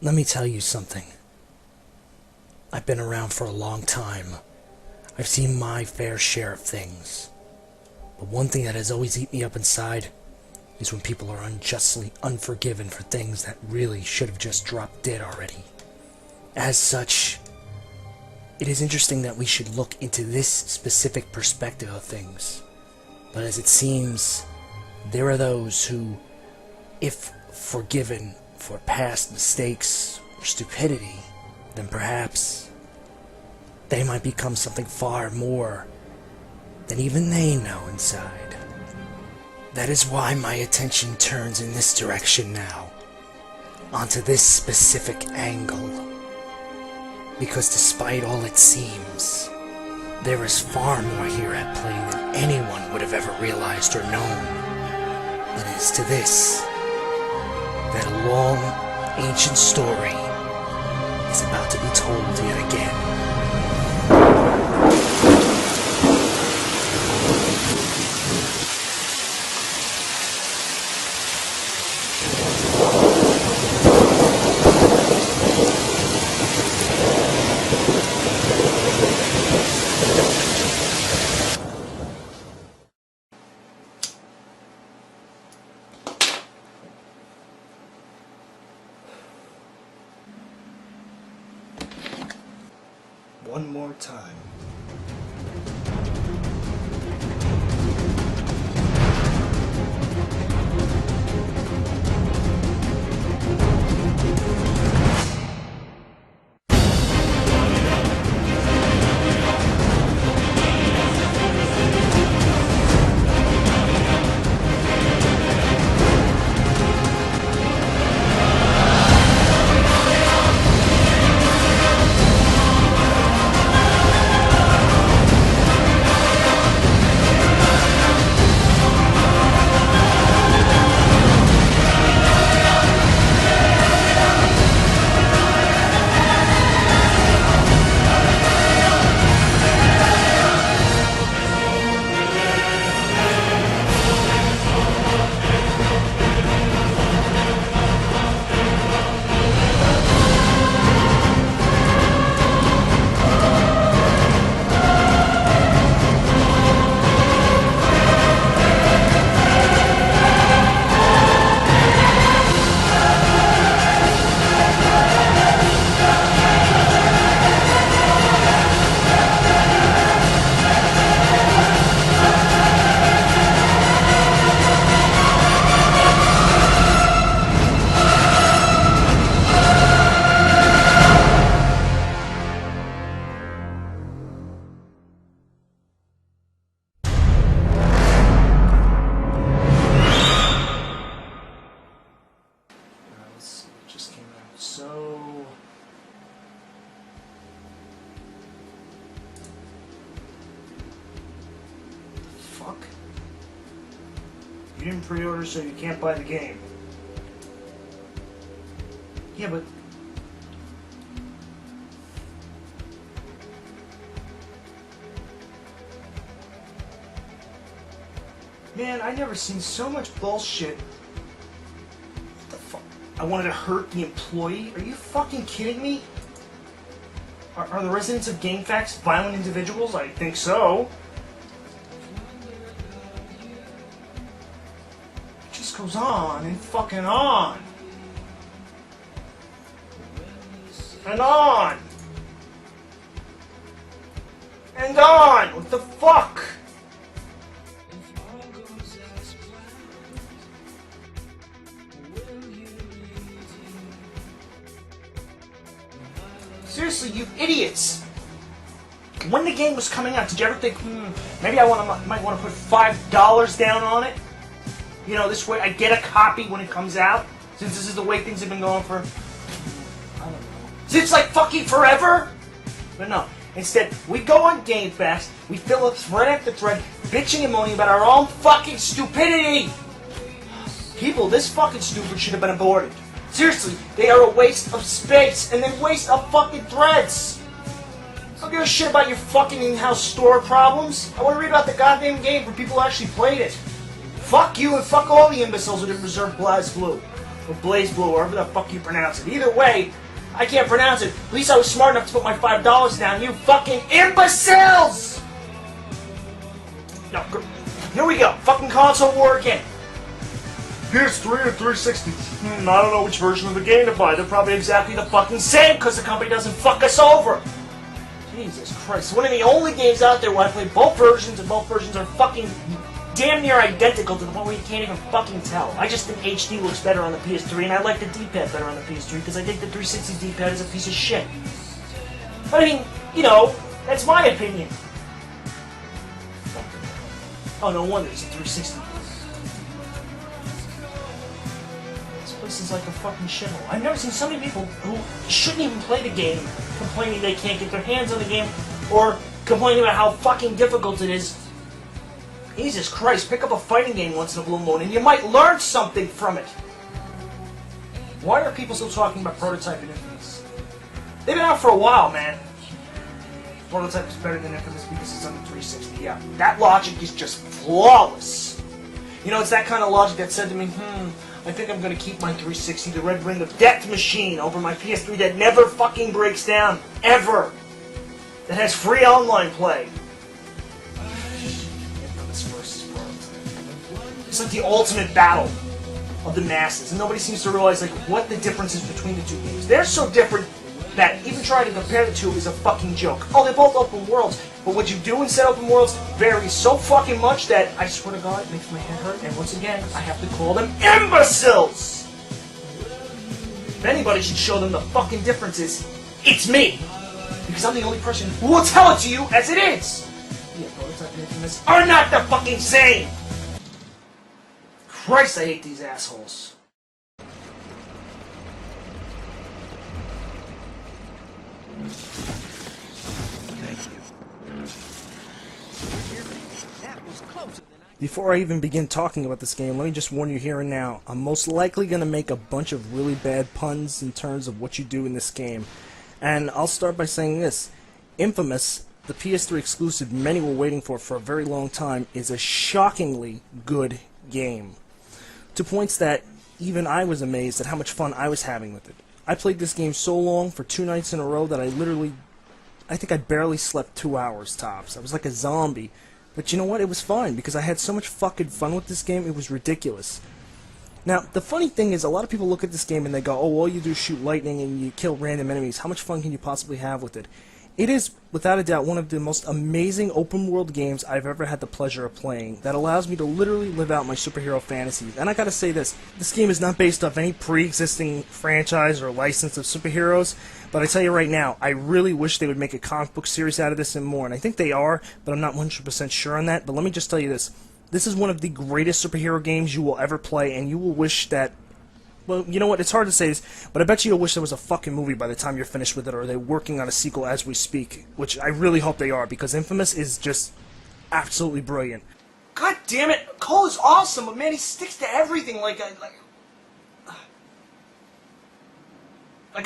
Let me tell you something. I've been around for a long time. I've seen my fair share of things. But one thing that has always eaten me up inside is when people are unjustly unforgiven for things that really should have just dropped dead already. As such, it is interesting that we should look into this specific perspective of things. But as it seems, there are those who, if forgiven for past mistakes or stupidity, then perhaps they might become something far more than even they know inside. That is why my attention turns in this direction now, onto this specific angle. Because despite all it seems, there is far more here at play than anyone would have ever realized or known. It is to this that a long, ancient story is about to be told yet again. One more time. Just came out. So fuck. You didn't pre-order, so you can't buy the game. Yeah, but man, I never seen so much bullshit. What the fuck? I wanted to hurt the employee? Are you fucking kidding me? Are the residents of GameFAQs violent individuals? I think so. It just goes on and fucking on. And on. And on. What the fuck? Seriously, you idiots! When the game was coming out, did you ever think, maybe I might want to put $5 down on it? You know, this way I get a copy when it comes out, since this is the way things have been going for, I don't know, since like fucking forever? But no, instead, we go on GameFAQs, we fill up thread after thread, bitching and moaning about our own fucking stupidity! People this fucking stupid should have been aborted. Seriously, they are a waste of space and then waste of fucking threads. I don't give a shit about your fucking in-house store problems. I want to read about the goddamn game for people who actually played it. Fuck you and fuck all the imbeciles who didn't reserve BlazBlue. or BlazBlue, or whatever the fuck you pronounce it. Either way, I can't pronounce it. At least I was smart enough to put my $5 down. You fucking imbeciles! No, here we go. Fucking console war again. PS3 and 360. I don't know which version of the game to buy. They're probably exactly the fucking same because the company doesn't fuck us over. Jesus Christ. One of the only games out there where I play both versions, and both versions are fucking damn near identical to the point where you can't even fucking tell. I just think HD looks better on the PS3, and I like the D-pad better on the PS3 because I think the 360 D-pad is a piece of shit. But I mean, you know, that's my opinion. Oh, no wonder it's a 360. This place is like a fucking shithole. I've never seen so many people who shouldn't even play the game complaining they can't get their hands on the game or complaining about how fucking difficult it is. Jesus Christ, pick up a fighting game once in a blue moon and you might learn something from it. Why are people still talking about Prototype and Infamous? They've been out for a while, man. Prototype is better than Infamous because it's on the 360. Yeah, that logic is just flawless. You know, it's that kind of logic that said to me, I think I'm going to keep my 360, the Red Ring of Death machine, over my PS3 that never fucking breaks down, ever. That has free online play. It's like the ultimate battle of the masses, and nobody seems to realize like what the difference is between the two games. They're so different that even trying to compare the two is a fucking joke. Oh, they're both open worlds, but what you do in said open worlds varies so fucking much that I swear to God, it makes my head hurt, and once again, I have to call them imbeciles! If anybody should show them the fucking differences, it's me! Because I'm the only person who will tell it to you as it is! Yeah, Prototype and Infamous are not the fucking same! Christ, I hate these assholes. Before I even begin talking about this game, let me just warn you here and now, I'm most likely going to make a bunch of really bad puns in terms of what you do in this game. And I'll start by saying this. Infamous, the PS3 exclusive many were waiting for a very long time, is a shockingly good game. To points that even I was amazed at how much fun I was having with it. I played this game so long, for 2 nights in a row, that I think I barely slept 2 hours tops. I was like a zombie. But you know what? It was fun, because I had so much fucking fun with this game, it was ridiculous. Now, the funny thing is, a lot of people look at this game and they go, oh, all you do is shoot lightning and you kill random enemies. How much fun can you possibly have with it? It is, without a doubt, one of the most amazing open-world games I've ever had the pleasure of playing that allows me to literally live out my superhero fantasies. And I gotta say this game is not based off any pre-existing franchise or license of superheroes, but I tell you right now, I really wish they would make a comic book series out of this and more, and I think they are, but I'm not 100% sure on that. But let me just tell you this. This is one of the greatest superhero games you will ever play, and you will wish that... Well, you know what, it's hard to say this, but I bet you'll wish there was a fucking movie by the time you're finished with it, or they're working on a sequel as we speak, which I really hope they are, because Infamous is just absolutely brilliant. God damn it, Cole is awesome, but man, he sticks to everything like a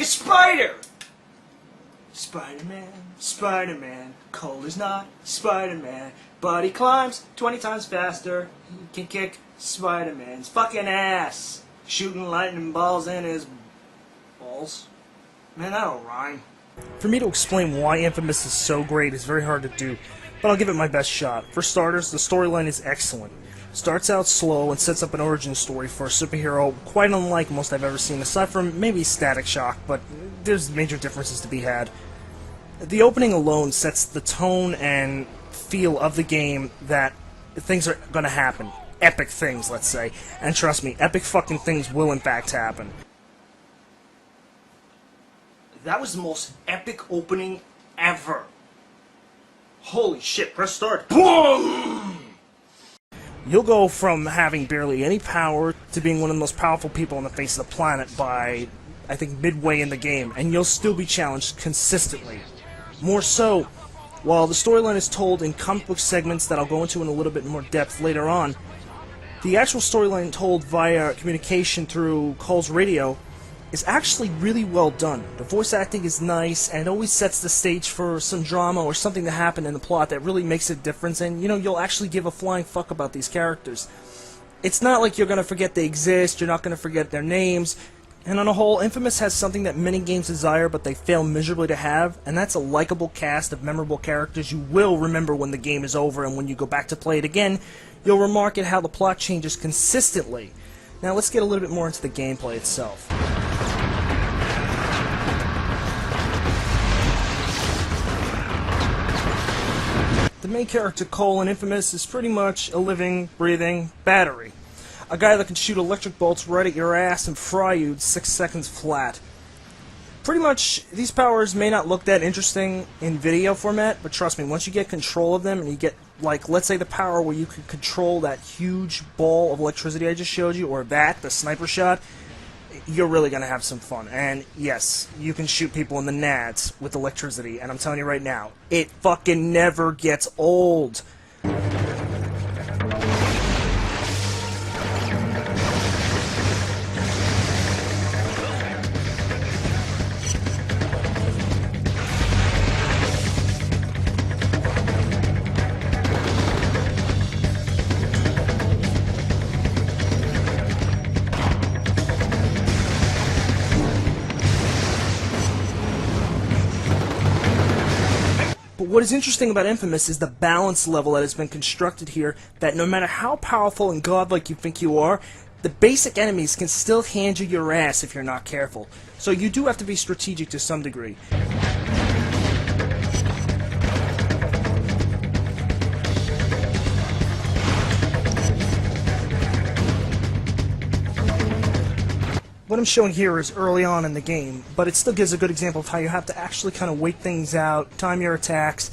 spider! Spider-Man, Spider-Man, Cole is not Spider-Man, but he climbs 20 times faster, he can kick Spider-Man's fucking ass. Shooting lightning balls in his balls. Man, that'll rhyme. For me to explain why Infamous is so great is very hard to do, but I'll give it my best shot. For starters, the storyline is excellent. Starts out slow and sets up an origin story for a superhero quite unlike most I've ever seen, aside from maybe Static Shock, but there's major differences to be had. The opening alone sets the tone and feel of the game that things are going to happen. Epic things, let's say. And trust me, epic fucking things will in fact happen. That was the most epic opening ever. Holy shit, press start. Boom! You'll go from having barely any power to being one of the most powerful people on the face of the planet by, I think, midway in the game, and you'll still be challenged consistently. More so, while the storyline is told in comic book segments that I'll go into in a little bit more depth later on, the actual storyline told via communication through Cole's radio is actually really well done. The voice acting is nice and always sets the stage for some drama or something to happen in the plot that really makes a difference, and you know, you'll actually give a flying fuck about these characters. it's not like you're going to forget they exist, you're not going to forget their names, and on a whole, Infamous has something that many games desire but they fail miserably to have, and that's a likable cast of memorable characters you will remember when the game is over, and when you go back to play it again, you'll remark at how the plot changes consistently. Now let's get a little bit more into the gameplay itself. The main character, Cole, in Infamous is pretty much a living, breathing battery. A guy that can shoot electric bolts right at your ass and fry you 6 seconds flat. Pretty much, these powers may not look that interesting in video format, but trust me, once you get control of them and you get, like, let's say the power where you can control that huge ball of electricity I just showed you, or the sniper shot, you're really going to have some fun. And yes, you can shoot people in the nads with electricity, and I'm telling you right now, it fucking never gets old. But what is interesting about Infamous is the balance level that has been constructed here, that no matter how powerful and godlike you think you are, the basic enemies can still hand you your ass if you're not careful. So you do have to be strategic to some degree. What I'm showing here is early on in the game, but it still gives a good example of how you have to actually kind of wait things out, time your attacks,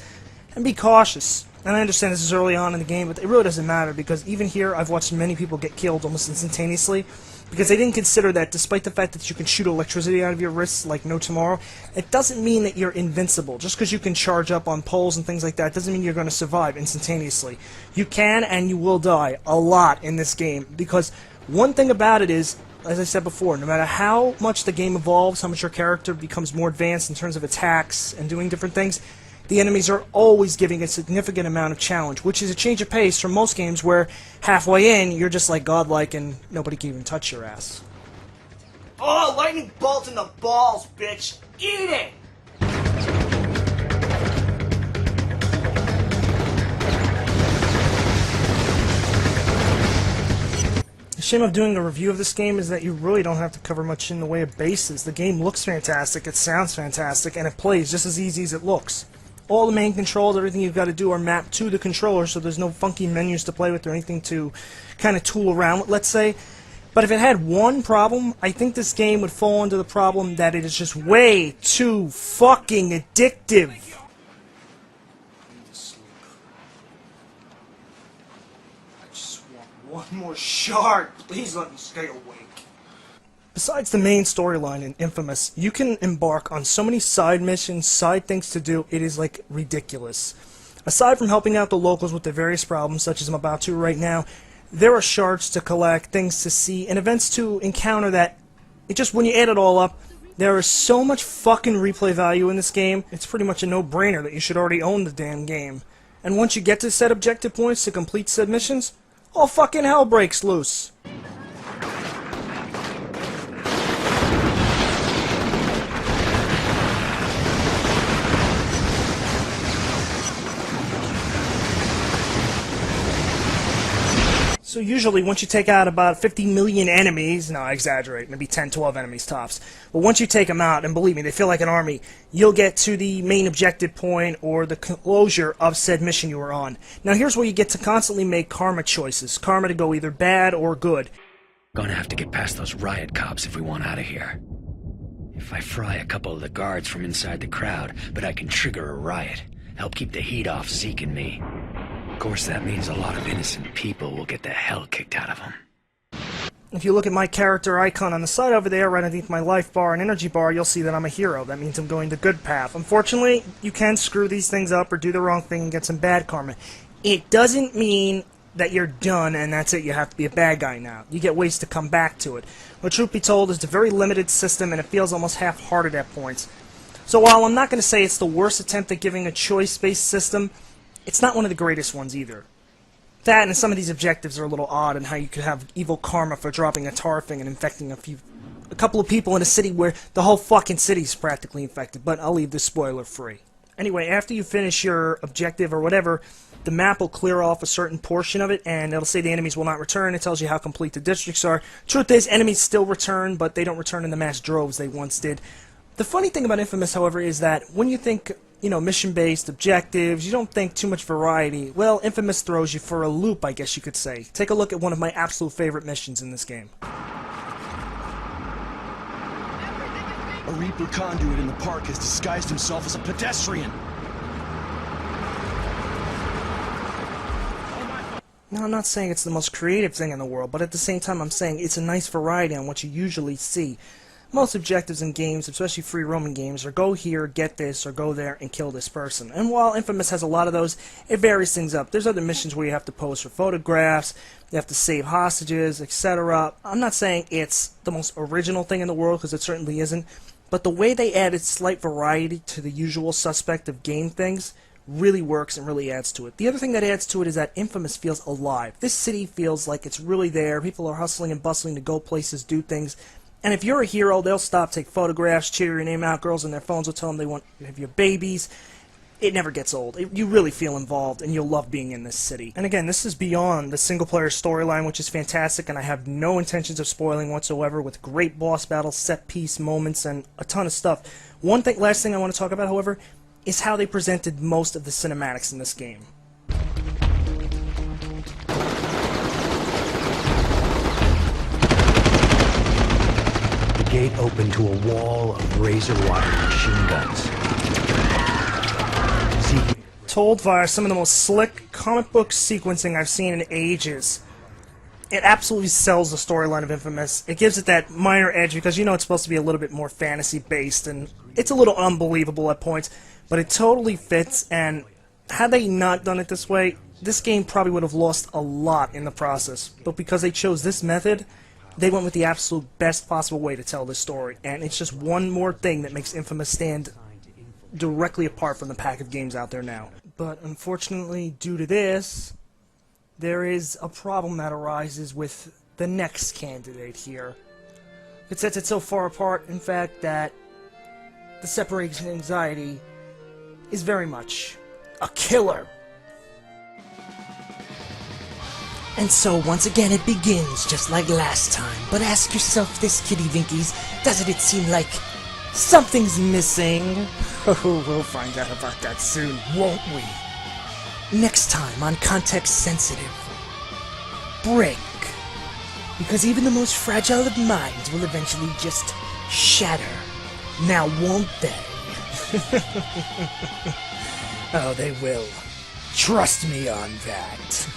and be cautious. And I understand this is early on in the game, but it really doesn't matter, because even here I've watched many people get killed almost instantaneously, because they didn't consider that despite the fact that you can shoot electricity out of your wrists like no tomorrow, it doesn't mean that you're invincible. Just because you can charge up on poles and things like that doesn't mean you're going to survive instantaneously. You can and you will die a lot in this game, because one thing about it is, as I said before, no matter how much the game evolves, how much your character becomes more advanced in terms of attacks and doing different things, the enemies are always giving a significant amount of challenge, which is a change of pace from most games where halfway in, you're just like godlike and nobody can even touch your ass. Oh, lightning bolt in the balls, bitch! Eat it! The shame of doing a review of this game is that you really don't have to cover much in the way of bases. The game looks fantastic, it sounds fantastic, and it plays just as easy as it looks. All the main controls, everything you've got to do are mapped to the controller, so there's no funky menus to play with or anything to kind of tool around with, let's say. But if it had one problem, I think this game would fall into the problem that it is just way too fucking addictive. One more shard. Please let me stay awake. Besides the main storyline in Infamous, you can embark on so many side missions, side things to do, it is like ridiculous. Aside from helping out the locals with their various problems, such as I'm about to right now, there are shards to collect, things to see, and events to encounter that, it just, when you add it all up, there is so much fucking replay value in this game, it's pretty much a no-brainer that you should already own the damn game. And once you get to set objective points to complete said missions, all fucking hell breaks loose. So usually once you take out about 50 million enemies, no I exaggerate, maybe 10, 12 enemies tops, but once you take them out, and believe me, they feel like an army, you'll get to the main objective point or the closure of said mission you were on. Now here's where you get to constantly make karma choices, karma to go either bad or good. Gonna have to get past those riot cops if we want out of here. If I fry a couple of the guards from inside the crowd, but I can trigger a riot, help keep the heat off Zeke and me. Of course, that means a lot of innocent people will get the hell kicked out of them. If you look at my character icon on the side over there, right underneath my life bar and energy bar, you'll see that I'm a hero. That means I'm going the good path. Unfortunately, you can screw these things up or do the wrong thing and get some bad karma. It doesn't mean that you're done and that's it, you have to be a bad guy now. You get ways to come back to it. But truth be told, it's a very limited system and it feels almost half-hearted at points. So while I'm not going to say it's the worst attempt at giving a choice-based system, it's not one of the greatest ones either. That and some of these objectives are a little odd in how you could have evil karma for dropping a tar thing and infecting a couple of people in a city where the whole fucking city's practically infected, but I'll leave this spoiler free. Anyway, after you finish your objective or whatever, the map will clear off a certain portion of it, and it'll say the enemies will not return. It tells you how complete the districts are. Truth is, enemies still return, but they don't return in the mass droves they once did. The funny thing about Infamous, however, is that when you think, you know, mission-based objectives, you don't think too much variety. Well, Infamous throws you for a loop, I guess you could say. Take a look at one of my absolute favorite missions in this game. A Reaper conduit in the park has disguised himself as a pedestrian. Now, I'm not saying it's the most creative thing in the world, but at the same time I'm saying it's a nice variety on what you usually see. Most objectives in games, especially free roaming games, are go here, get this, or go there and kill this person. And while Infamous has a lot of those, it varies things up. There's other missions where you have to pose for photographs, you have to save hostages, etc. I'm not saying it's the most original thing in the world, because it certainly isn't, but the way they added slight variety to the usual suspect of game things really works and really adds to it. The other thing that adds to it is that Infamous feels alive. This city feels like it's really there. People are hustling and bustling to go places, do things. And if you're a hero, they'll stop, take photographs, cheer your name out. Girls on their phones will tell them they want to have your babies. It never gets old. You really feel involved, and you'll love being in this city. And again, this is beyond the single-player storyline, which is fantastic, and I have no intentions of spoiling whatsoever, with great boss battles, set-piece moments, and a ton of stuff. Last thing I want to talk about, however, is how they presented most of the cinematics in this game. The gate opened to a wall of razor-wire machine guns. Told via some of the most slick comic book sequencing I've seen in ages. It absolutely sells the storyline of Infamous. It gives it that minor edge because you know it's supposed to be a little bit more fantasy-based, and it's a little unbelievable at points, but it totally fits, and had they not done it this way, this game probably would have lost a lot in the process. But because they chose this method, they went with the absolute best possible way to tell this story, and it's just one more thing that makes Infamous stand directly apart from the pack of games out there now. But unfortunately, due to this, there is a problem that arises with the next candidate here. It sets it so far apart, in fact, that the separation anxiety is very much a killer. And so, once again, it begins just like last time. But ask yourself this, Kitty Vinkies, doesn't it seem like something's missing? Oh, we'll find out about that soon, won't we? Next time on Context Sensitive, Break. Because even the most fragile of minds will eventually just shatter. Now won't they? Oh, they will. Trust me on that.